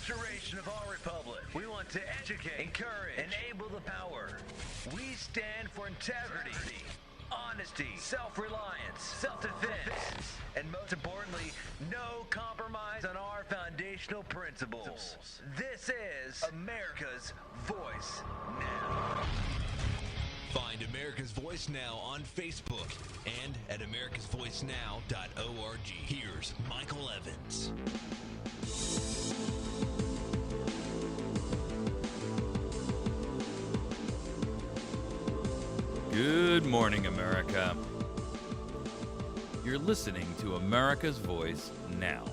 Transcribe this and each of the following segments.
restoration of our republic. We want to educate, encourage, enable the power. We stand for integrity, honesty, self-reliance, self-defense, and most importantly, no compromise on our foundational principles. This is America's Voice Now. Find America's Voice Now on Facebook and at americasvoicenow.org. Here's Michael Evans. Good morning, America. You're listening to America's Voice Now.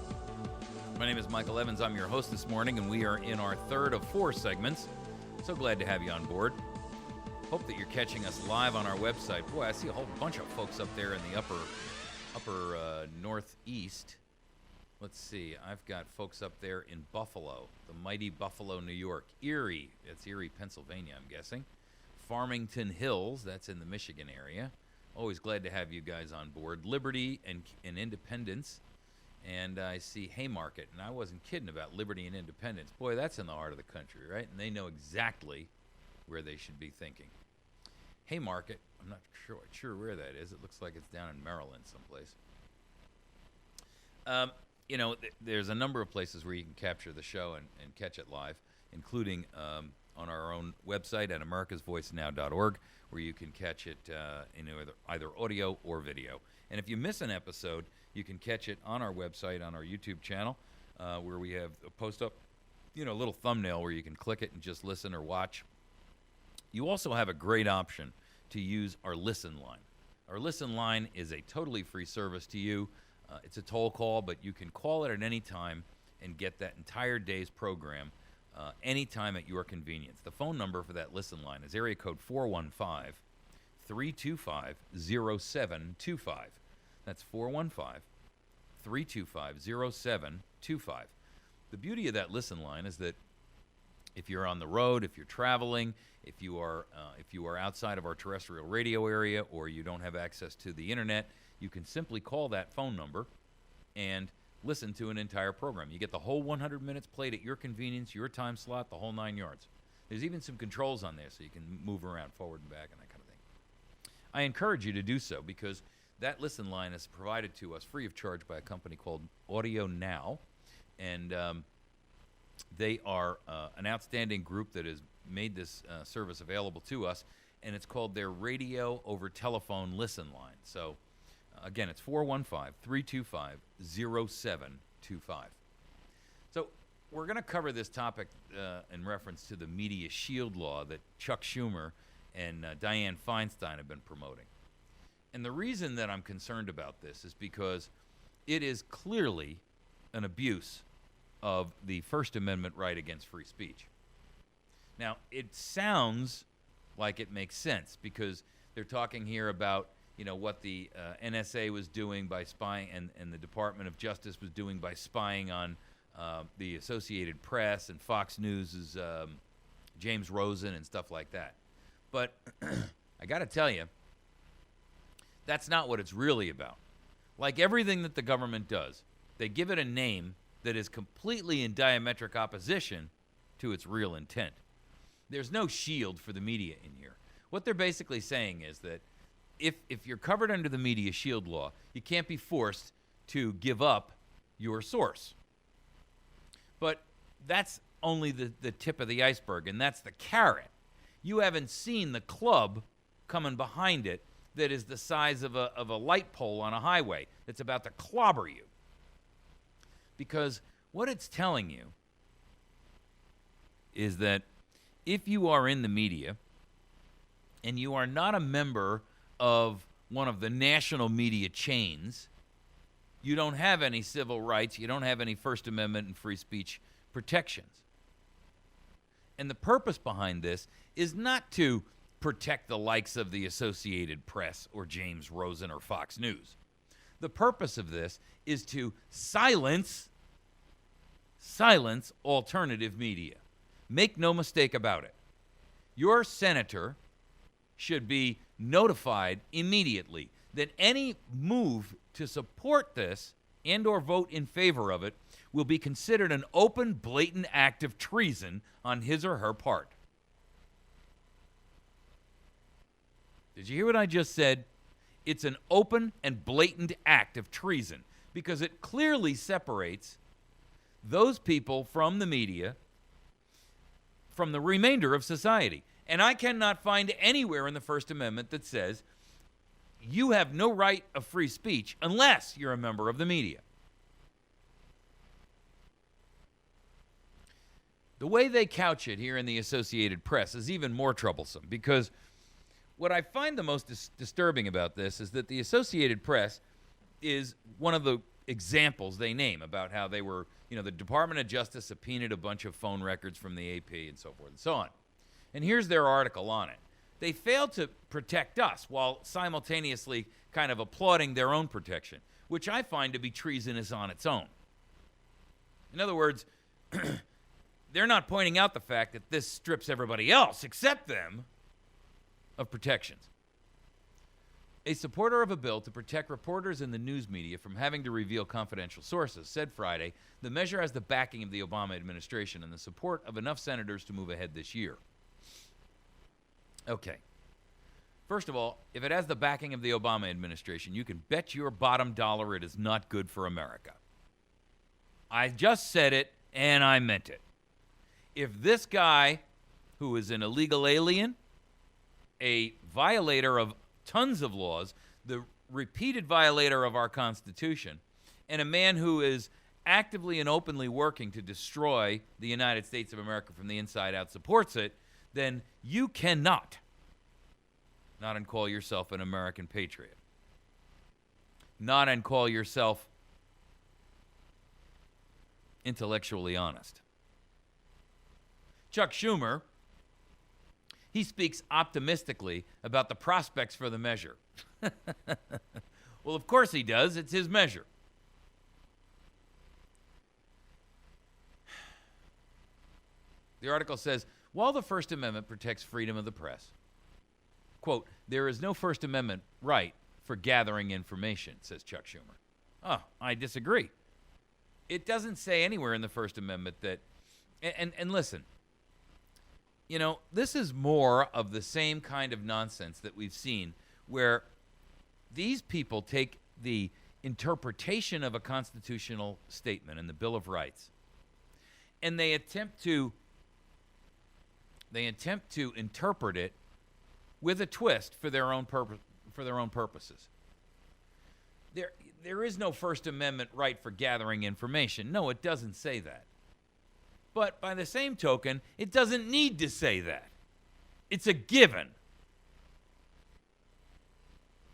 My name is Michael Evans. I'm your host this morning, and we are in our third of four segments. So glad to have you on board. Hope that you're catching us live on our website. Boy, I see a whole bunch of folks up there in the upper northeast. Let's see. I've got folks up there in Buffalo, the mighty Buffalo, New York. Erie, that's Erie, Pennsylvania, I'm guessing. Farmington Hills, that's in the Michigan area. Always glad to have you guys on board. Liberty and Independence. And I see Haymarket, and I wasn't kidding about Liberty and Independence. Boy, that's in the heart of the country, right? And they know exactly where they should be thinking. Haymarket, I'm not sure where that is. It looks like it's down in Maryland someplace. There's a number of places where you can capture the show and catch it live, including on our own website at americasvoicenow.org, where you can catch it in either audio or video. And if you miss an episode, you can catch it on our website, on our YouTube channel, where we have a post up, a little thumbnail where you can click it and just listen or watch. You also have a great option to use our Listen line. Our Listen line is a totally free service to you. It's a toll call, but you can call it at any time and get that entire day's program anytime at your convenience. The phone number for that Listen line is area code 415-325-0725. That's 415-325-0725. The beauty of that Listen line is that if you're on the road, if you're traveling, if you are outside of our terrestrial radio area, or you don't have access to the internet, you can simply call that phone number and listen to an entire program. You get the whole 100 minutes played at your convenience, your time slot, the whole 9 yards. There's even some controls on there so you can move around forward and back and that kind of thing. I encourage you to do so because that Listen line is provided to us free of charge by a company called Audio Now, and they are an outstanding group that has made this service available to us, and it's called their Radio Over Telephone Listen line. So, again, it's 415-325-0725. So, we're going to cover this topic in reference to the media shield law that Chuck Schumer and Dianne Feinstein have been promoting. And the reason that I'm concerned about this is because it is clearly an abuse of the First Amendment right against free speech. Now, it sounds like it makes sense because they're talking here about, what the NSA was doing by spying and the Department of Justice was doing by spying on the Associated Press and Fox News' James Rosen and stuff like that. But I got to tell you, that's not what it's really about. Like everything that the government does, they give it a name that is completely in diametric opposition to its real intent. There's no shield for the media in here. What they're basically saying is that if you're covered under the media shield law, you can't be forced to give up your source. But that's only the tip of the iceberg, and that's the carrot. You haven't seen the club coming behind it that is the size of a light pole on a highway that's about to clobber you. Because what it's telling you is that if you are in the media and you are not a member of one of the national media chains, you don't have any civil rights, you don't have any First Amendment and free speech protections. And the purpose behind this is not to protect the likes of the Associated Press or James Rosen or Fox News. The purpose of this is to silence alternative media. Make no mistake about it. Your senator should be notified immediately that any move to support this and or vote in favor of it will be considered an open, blatant act of treason on his or her part. Did you hear what I just said? It's an open and blatant act of treason because it clearly separates those people from the media, from the remainder of society. And I cannot find anywhere in the First Amendment that says you have no right of free speech unless you're a member of the media. The way they couch it here in the Associated Press is even more troublesome because what I find the most disturbing about this is that the Associated Press is one of the examples they name about how they were, the Department of Justice subpoenaed a bunch of phone records from the AP and so forth and so on. And here's their article on it. They failed to protect us while simultaneously kind of applauding their own protection, which I find to be treasonous on its own. In other words, they're not pointing out the fact that this strips everybody else, except them, of protections. A supporter of a bill to protect reporters in the news media from having to reveal confidential sources said Friday the measure has the backing of the Obama administration and the support of enough senators to move ahead this year. Okay. First of all, if it has the backing of the Obama administration, you can bet your bottom dollar it is not good for America. I just said it, and I meant it. If this guy, who is an illegal alien, a violator of tons of laws, the repeated violator of our Constitution, and a man who is actively and openly working to destroy the United States of America from the inside out, supports it, then you cannot not and call yourself an American patriot. Not and call yourself intellectually honest. Chuck Schumer, he speaks optimistically about the prospects for the measure. Well, of course he does. It's his measure. The article says, while the First Amendment protects freedom of the press, quote, there is no First Amendment right for gathering information, says Chuck Schumer. Oh, I disagree. It doesn't say anywhere in the First Amendment that, and listen, this is more of the same kind of nonsense that we've seen where these people take the interpretation of a constitutional statement in the Bill of Rights and they attempt to interpret it with a twist for their own purposes. There is no First Amendment right for gathering information. No, it doesn't say that. But by the same token, it doesn't need to say that. It's a given.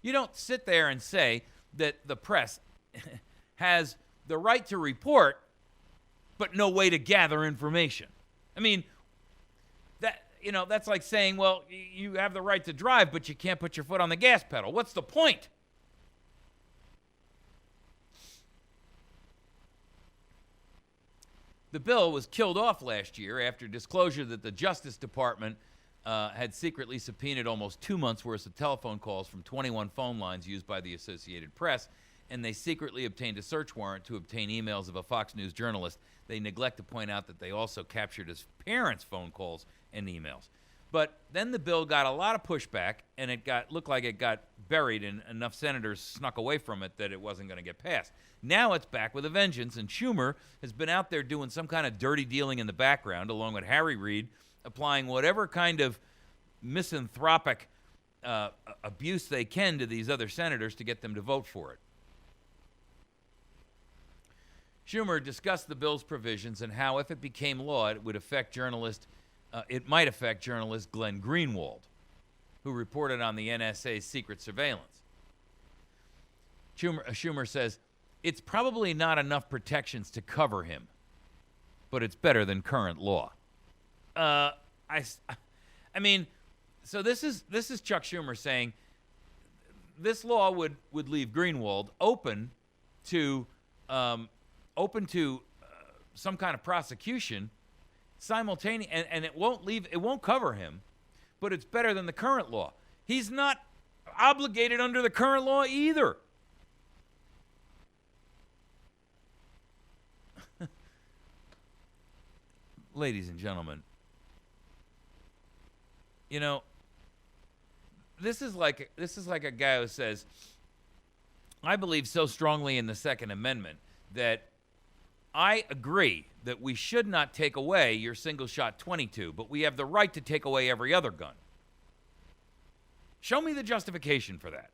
You don't sit there and say that the press has the right to report, but no way to gather information. I mean, that's like saying, well, you have the right to drive, but you can't put your foot on the gas pedal. What's the point? The bill was killed off last year after disclosure that the Justice Department had secretly subpoenaed almost 2 months' worth of telephone calls from 21 phone lines used by the Associated Press, and they secretly obtained a search warrant to obtain emails of a Fox News journalist. They neglect to point out that they also captured his parents' phone calls and emails. But then the bill got a lot of pushback, and it looked like it got buried, and enough senators snuck away from it that it wasn't going to get passed. Now it's back with a vengeance, and Schumer has been out there doing some kind of dirty dealing in the background, along with Harry Reid, applying whatever kind of misanthropic abuse they can to these other senators to get them to vote for it. Schumer discussed the bill's provisions and how, if it became law, it would affect journalist. It might affect journalist Glenn Greenwald, who reported on the NSA's secret surveillance. Schumer says, it's probably not enough protections to cover him, but it's better than current law. I mean, so this is Chuck Schumer saying this law would leave Greenwald open to some kind of prosecution simultaneous, and it won't cover him, but it's better than the current law. He's not obligated under the current law either. ladies and gentlemen, you know, this is like a guy who says, I believe so strongly in the Second Amendment that I agree that we should not take away your single-shot .22, but we have the right to take away every other gun. Show me the justification for that.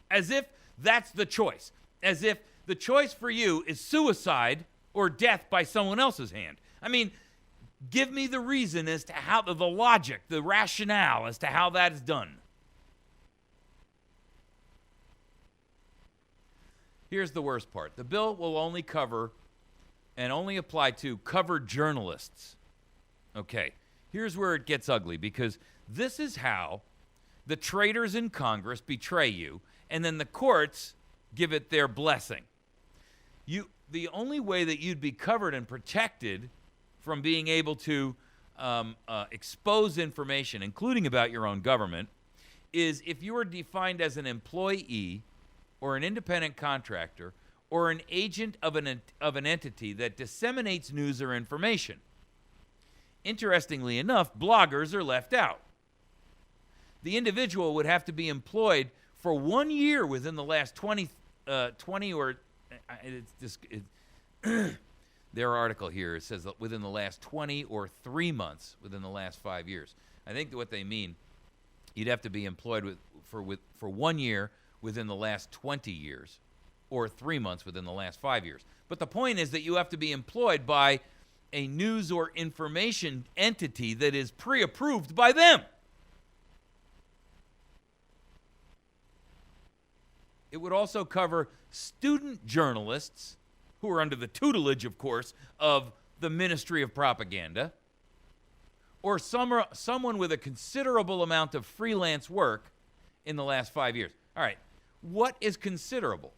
As if that's the choice. As if the choice for you is suicide or death by someone else's hand. I mean, give me the reason as to how, the logic, the rationale as to how that is done. Here's the worst part. The bill will only cover and only apply to covered journalists. Okay, here's where it gets ugly, because this is how the traitors in Congress betray you, and then the courts give it their blessing. The only way that you'd be covered and protected from being able to expose information, including about your own government, is if you are defined as an employee or an independent contractor or an agent of an entity that disseminates news or information. Interestingly enough, bloggers are left out. The individual would have to be employed for 1 year within the last 20 or their article here says that within the last 20 or 3 months within the last 5 years. I think that what they mean, you'd have to be employed for 1 year within the last 20 years or 3 months within the last 5 years. But the point is that you have to be employed by a news or information entity that is pre-approved by them. It would also cover student journalists who are under the tutelage, of course, of the Ministry of Propaganda, or someone with a considerable amount of freelance work in the last 5 years. All right, what is considerable?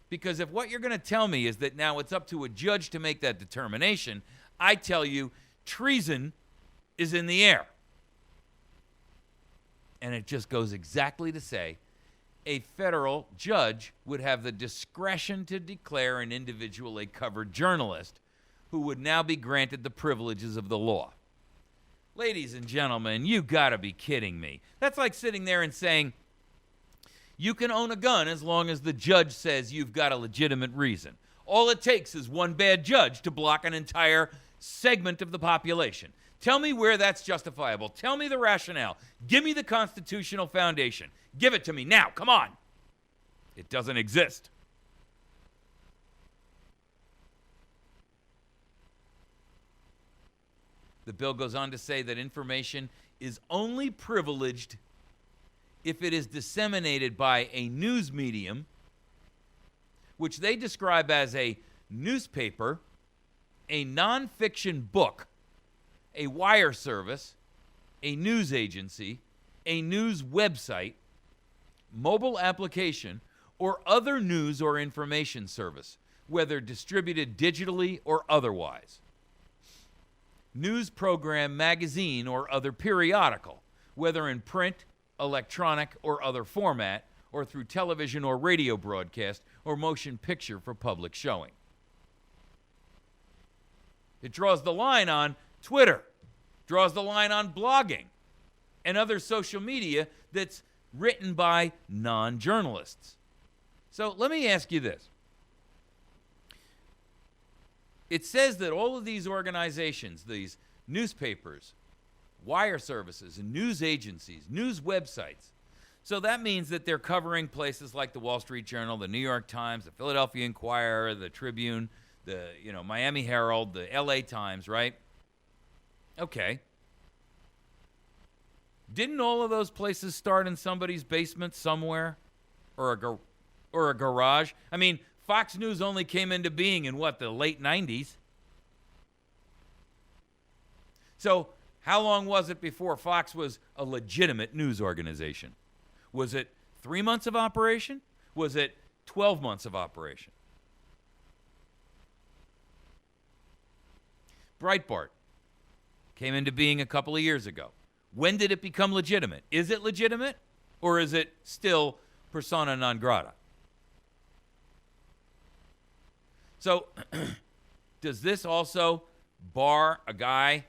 Because if what you're going to tell me is that now it's up to a judge to make that determination, I tell you treason is in the air. And it just goes exactly to say a federal judge would have the discretion to declare an individual a covered journalist who would now be granted the privileges of the law. Ladies and gentlemen, you gotta be kidding me. That's like sitting there and saying, you can own a gun as long as the judge says you've got a legitimate reason. All it takes is one bad judge to block an entire segment of the population. Tell me where that's justifiable. Tell me the rationale. Give me the constitutional foundation. Give it to me now. Come on. It doesn't exist. The bill goes on to say that information is only privileged if it is disseminated by a news medium, which they describe as a newspaper, a nonfiction book, a wire service, a news agency, a news website, mobile application, or other news or information service, whether distributed digitally or otherwise. News program, magazine, or other periodical, whether in print, electronic, or other format, or through television or radio broadcast, or motion picture for public showing. It draws the line on Twitter, draws the line on blogging, and other social media that's written by non-journalists. So let me ask you this. It says that all of these organizations, these newspapers, wire services, and news agencies, news websites, so that means that they're covering places like the Wall Street Journal, the New York Times, the Philadelphia Inquirer, the Tribune, the Miami Herald, the LA Times, right? Okay. Didn't all of those places start in somebody's basement somewhere, or a garage? I mean, Fox News only came into being in the late 90s. So how long was it before Fox was a legitimate news organization? Was it 3 months of operation? Was it 12 months of operation? Breitbart came into being a couple of years ago. When did it become legitimate? Is it legitimate, or is it still persona non grata? So, does this also bar a guy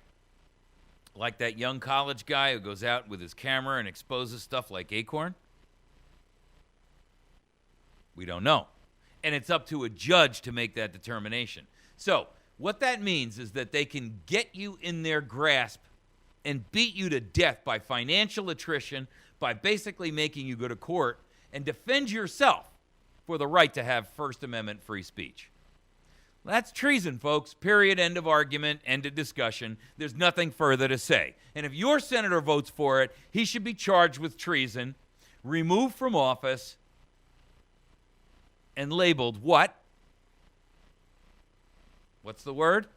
like that young college guy who goes out with his camera and exposes stuff like Acorn? We don't know. And it's up to a judge to make that determination. So what that means is that they can get you in their grasp and beat you to death by financial attrition, by basically making you go to court and defend yourself for the right to have First Amendment free speech. That's treason, folks. Period. End of argument. End of discussion. There's nothing further to say. And if your senator votes for it, he should be charged with treason, removed from office, and labeled what? What's the word?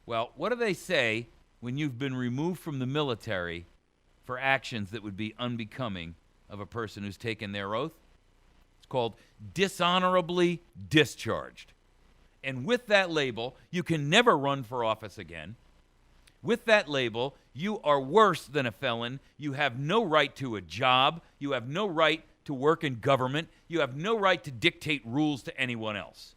Well, what do they say when you've been removed from the military for actions that would be unbecoming of a person who's taken their oath? It's called dishonorably discharged. And with that label, you can never run for office again. With that label, you are worse than a felon. You have no right to a job. You have no right to work in government. You have no right to dictate rules to anyone else.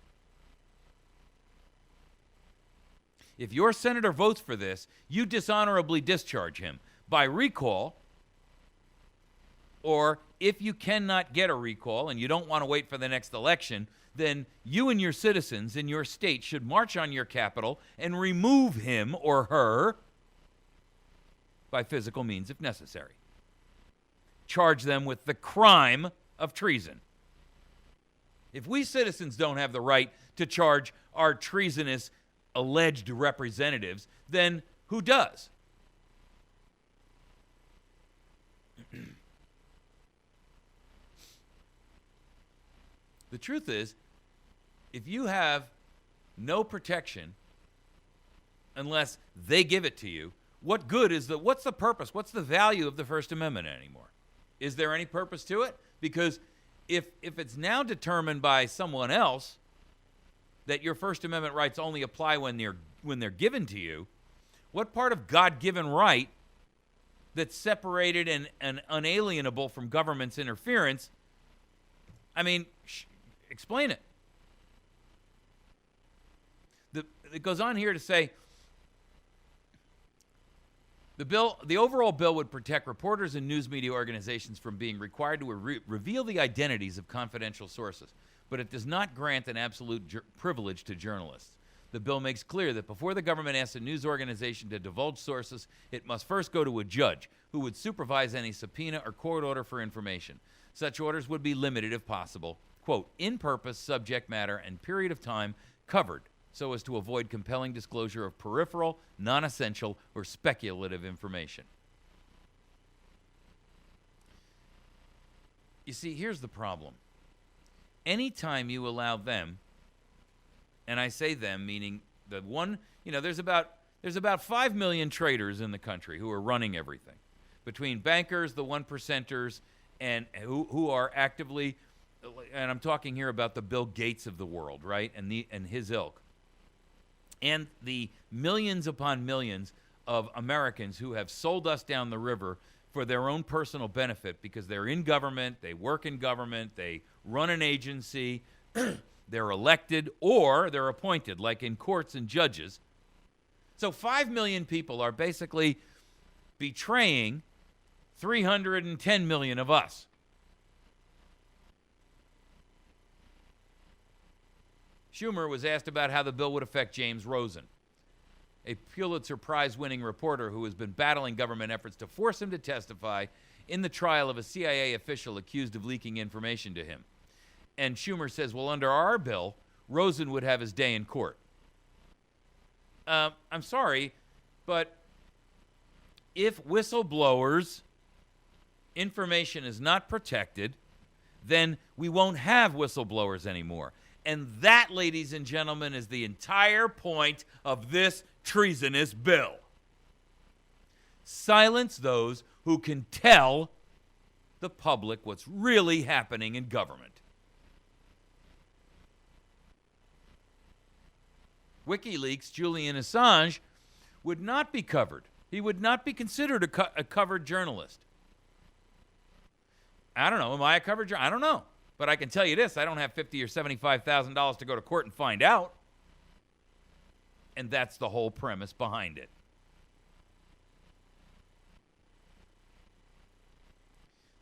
If your senator votes for this, you dishonorably discharge him by recall, or if you cannot get a recall and you don't want to wait for the next election, then you and your citizens in your state should march on your capital and remove him or her by physical means if necessary. Charge them with the crime of treason. If we citizens don't have the right to charge our treasonous alleged representatives, then who does? The truth is, if you have no protection unless they give it to you, what good is what's the purpose? What's the value of the First Amendment anymore? Is there any purpose to it? Because if it's now determined by someone else that your First Amendment rights only apply when they're given to you, what part of God-given right that's separated and unalienable from government's interference? I mean, explain it. It goes on here to say, the overall bill would protect reporters and news media organizations from being required to reveal the identities of confidential sources, but it does not grant an absolute privilege to journalists. The bill makes clear that before the government asks a news organization to divulge sources, it must first go to a judge who would supervise any subpoena or court order for information. Such orders would be limited, if possible, quote, in purpose, subject matter, and period of time covered, so as to avoid compelling disclosure of peripheral, non-essential, or speculative information. You see, here's the problem. Anytime you allow them, and I say them meaning the one, there's about 5 million traders in the country who are running everything, between bankers, the 1%ers, and who are actively, and I'm talking here about the Bill Gates of the world, right, and his ilk, and the millions upon millions of Americans who have sold us down the river for their own personal benefit because they're in government, they work in government, they run an agency, they're elected, or they're appointed, like in courts and judges. So 5 million people are basically betraying 310 million of us. Schumer was asked about how the bill would affect James Rosen, a Pulitzer Prize-winning reporter who has been battling government efforts to force him to testify in the trial of a CIA official accused of leaking information to him. And Schumer says, well, under our bill, Rosen would have his day in court. I'm sorry, but if whistleblowers' information is not protected, then we won't have whistleblowers anymore. And that, ladies and gentlemen, is the entire point of this treasonous bill. Silence those who can tell the public what's really happening in government. WikiLeaks' Julian Assange would not be covered. He would not be considered a covered journalist. I don't know. Am I a covered journalist? I don't know. But I can tell you this, I don't have $50,000 or $75,000 to go to court and find out. And that's the whole premise behind it.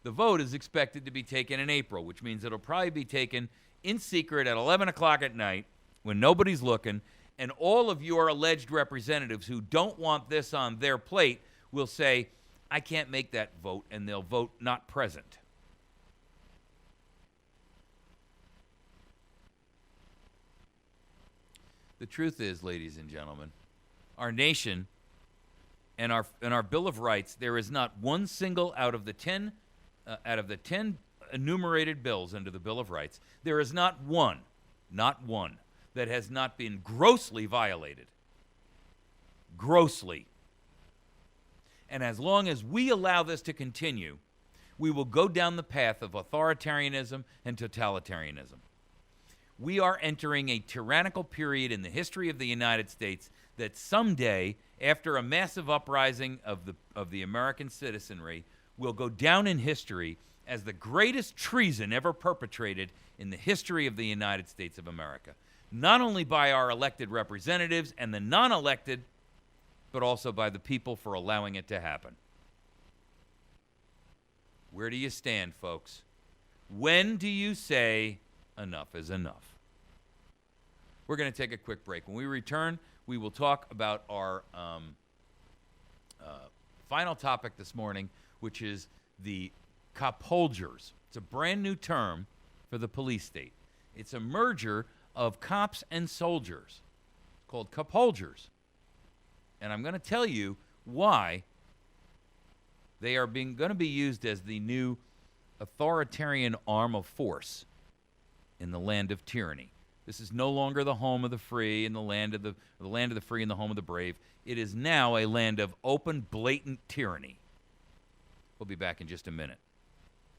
The vote is expected to be taken in April, which means it'll probably be taken in secret at 11 o'clock at night when nobody's looking, and all of your alleged representatives who don't want this on their plate will say, I can't make that vote, and they'll vote not present. The truth is, ladies and gentlemen, our nation and our Bill of Rights, there is not one single out of the 10 enumerated bills under the Bill of Rights, there is not one that has not been grossly violated. Grossly. And as long as we allow this to continue, we will go down the path of authoritarianism and totalitarianism. We are entering a tyrannical period in the history of the United States that someday, after a massive uprising of the American citizenry, will go down in history as the greatest treason ever perpetrated in the history of the United States of America. Not only by our elected representatives and the non-elected, but also by the people for allowing it to happen. Where do you stand, folks? When do you say enough is enough? We're going to take a quick break. When we return, we will talk about our final topic this morning, which is the copholders. It's a brand new term for the police state. It's a merger of cops and soldiers. It's called copholders. And I'm going to tell you why they are going to be used as the new authoritarian arm of force in the land of tyranny. This is no longer the home of the free and the land of the free and the home of the brave. It is now a land of open, blatant tyranny. We'll be back in just a minute.